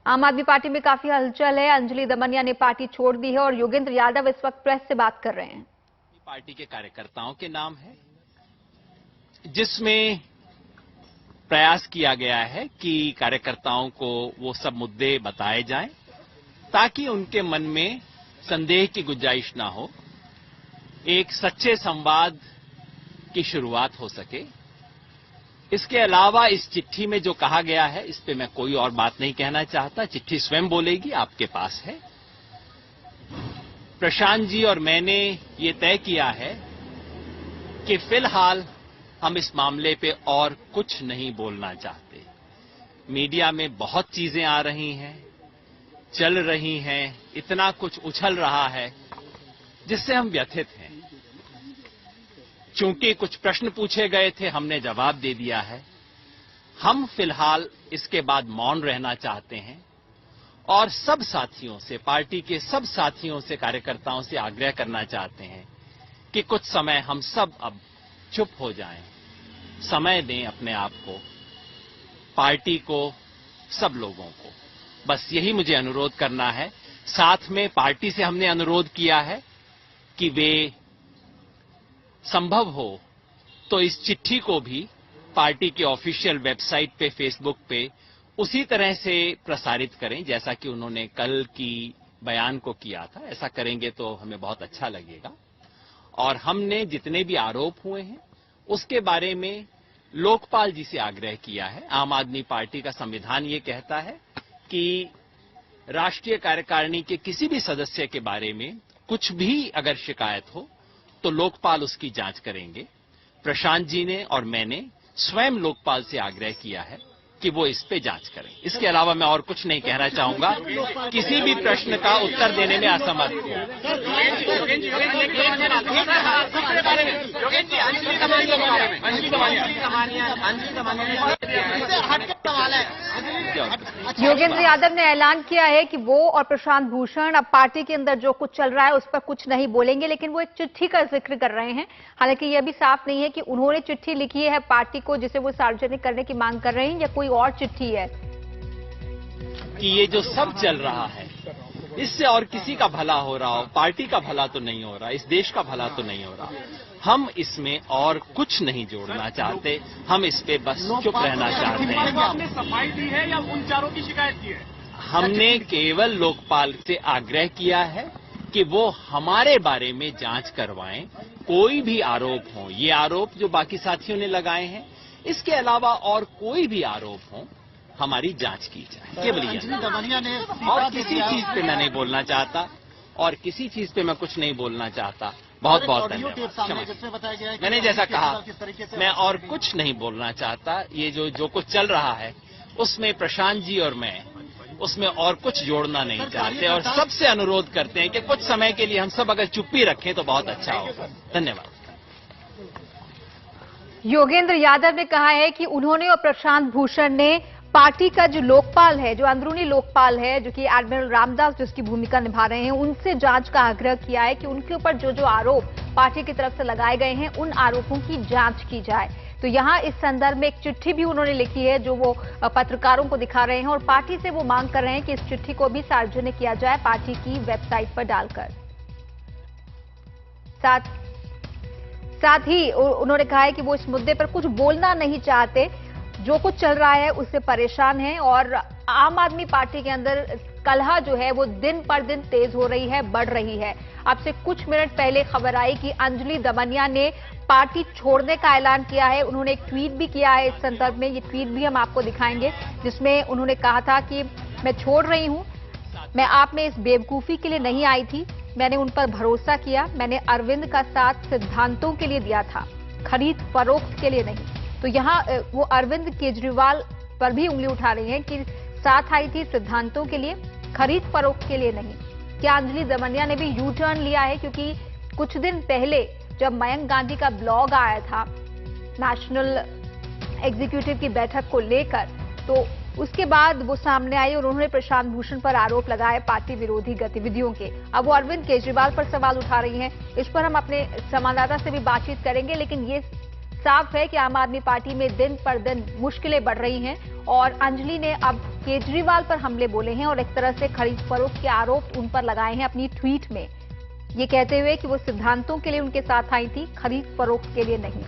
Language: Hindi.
आम आदमी पार्टी में काफी हलचल है। अंजलि दमनिया ने पार्टी छोड़ दी है और योगेंद्र यादव इस वक्त प्रेस से बात कर रहे हैं। पार्टी के कार्यकर्ताओं के नाम है, जिसमें प्रयास किया गया है कि कार्यकर्ताओं को वो सब मुद्दे बताए जाएं ताकि उनके मन में संदेह की गुंजाइश ना हो, एक सच्चे संवाद की शुरुआत हो सके। इसके अलावा इस चिट्ठी में जो कहा गया है, इस पे मैं कोई और बात नहीं कहना चाहता। चिट्ठी स्वयं बोलेगी, आपके पास है। प्रशांत जी और मैंने ये तय किया है कि फिलहाल हम इस मामले पे और कुछ नहीं बोलना चाहते। मीडिया में बहुत चीजें आ रही हैं, चल रही हैं, इतना कुछ उछल रहा है जिससे हम व्यथित हैं। चूंकि कुछ प्रश्न पूछे गए थे, हमने जवाब दे दिया है। हम फिलहाल इसके बाद मौन रहना चाहते हैं और सब साथियों से, पार्टी के सब साथियों से, कार्यकर्ताओं से आग्रह करना चाहते हैं कि कुछ समय हम सब अब चुप हो जाएं, समय दें अपने आप को, पार्टी को, सब लोगों को। बस यही मुझे अनुरोध करना है। साथ में पार्टी से हमने अनुरोध किया है कि वे संभव हो तो इस चिट्ठी को भी पार्टी के ऑफिशियल वेबसाइट पे, फेसबुक पे उसी तरह से प्रसारित करें जैसा कि उन्होंने कल की बयान को किया था। ऐसा करेंगे तो हमें बहुत अच्छा लगेगा। और हमने जितने भी आरोप हुए हैं उसके बारे में लोकपाल जी से आग्रह किया है। आम आदमी पार्टी का संविधान ये कहता है कि राष्ट्रीय कार्यकारिणी के किसी भी सदस्य के बारे में कुछ भी अगर शिकायत हो तो लोकपाल उसकी जांच करेंगे। प्रशांत जी ने और मैंने स्वयं लोकपाल से आग्रह किया है कि वो इस पे जांच करें। इसके अलावा मैं और कुछ नहीं कहना चाहूंगा। किसी भी प्रश्न का उत्तर देने में असमर्थ हूं। योगेंद्र यादव ने ऐलान किया है कि वो और प्रशांत भूषण अब पार्टी के अंदर जो कुछ चल रहा है उस पर कुछ नहीं बोलेंगे, लेकिन वो एक चिट्ठी का जिक्र कर रहे हैं। हालांकि यह भी साफ नहीं है कि उन्होंने चिट्ठी लिखी है पार्टी को जिसे वो सार्वजनिक करने की मांग कर रहे हैं या कोई और चिट्ठी है। कि ये जो सब चल रहा है इससे और किसी का भला हो रहा हो, पार्टी का भला तो नहीं हो रहा, इस देश का भला तो नहीं हो रहा। हम इसमें और कुछ नहीं जोड़ना चाहते, हम इस पे बस चुप रहना चाहते हैं। आपने सफाई दी है या उन चारों की शिकायत की है? हमने केवल लोकपाल से आग्रह किया है कि वो हमारे बारे में जांच करवाएं। कोई भी आरोप हो, ये आरोप जो बाकी साथियों ने लगाए हैं, इसके अलावा और कोई भी आरोप हो, हमारी जांच की जाए। केवल ये, और किसी चीज पे मैं नहीं बोलना चाहता, और किसी चीज पे मैं कुछ नहीं बोलना चाहता। बहुत बहुत धन्यवाद। मैंने जैसा कहा, मैं और कुछ नहीं बोलना चाहता। ये जो कुछ चल रहा है उसमें प्रशांत जी और मैं उसमें और कुछ जोड़ना नहीं चाहते, और सबसे अनुरोध करते हैं कि कुछ समय के लिए हम सब अगर चुप्पी रखें तो बहुत अच्छा होगा। धन्यवाद। योगेंद्र यादव ने कहा है कि उन्होंने और प्रशांत भूषण ने पार्टी का जो लोकपाल है, जो अंदरूनी लोकपाल है, जो कि एडमिरल रामदास जिसकी भूमिका निभा रहे हैं, उनसे जांच का आग्रह किया है कि उनके ऊपर जो आरोप पार्टी की तरफ से लगाए गए हैं उन आरोपों की जांच की जाए। तो यहां इस संदर्भ में एक चिट्ठी भी उन्होंने लिखी है जो वो पत्रकारों को दिखा रहे हैं, और पार्टी से वो मांग कर रहे हैं कि इस चिट्ठी को भी सार्वजनिक किया जाए पार्टी की वेबसाइट पर डालकर। साथ ही उन्होंने कहा है कि वो इस मुद्दे पर कुछ बोलना नहीं चाहते, जो कुछ चल रहा है उससे परेशान हैं, और आम आदमी पार्टी के अंदर कलह जो है वो दिन पर दिन तेज हो रही है, बढ़ रही है। अब से कुछ मिनट पहले खबर आई कि अंजलि दमनिया ने पार्टी छोड़ने का ऐलान किया है। उन्होंने एक ट्वीट भी किया है इस संदर्भ में, ये ट्वीट भी हम आपको दिखाएंगे, जिसमें उन्होंने कहा था कि मैं छोड़ रही हूं, मैं आप में इस बेवकूफी के लिए नहीं आई थी, मैंने उन पर भरोसा किया, मैंने अरविंद का साथ सिद्धांतों के लिए दिया था, खरीद फरोख्त के लिए नहीं। तो यहाँ वो अरविंद केजरीवाल पर भी उंगली उठा रही हैं कि साथ आई थी सिद्धांतों के लिए, खरीद फरोख्त के लिए नहीं। क्या अंजलि दमनिया ने भी यू टर्न लिया है? क्योंकि कुछ दिन पहले जब मयंक गांधी का ब्लॉग आया था नेशनल एग्जीक्यूटिव की बैठक को लेकर, तो उसके बाद वो सामने आई और उन्होंने प्रशांत भूषण पर आरोप लगाए पार्टी विरोधी गतिविधियों के। अब वो अरविंद केजरीवाल पर सवाल उठा रही हैं। इस पर हम अपने संवाददाता से भी बातचीत करेंगे, लेकिन ये साफ है कि आम आदमी पार्टी में दिन पर दिन मुश्किलें बढ़ रही हैं और अंजलि ने अब केजरीवाल पर हमले बोले हैं और एक तरह से खरीद फरोख्त के आरोप उन पर लगाए हैं अपनी ट्वीट में, ये कहते हुए कि वो सिद्धांतों के लिए उनके साथ आई थी, खरीद फरोख्त के लिए नहीं।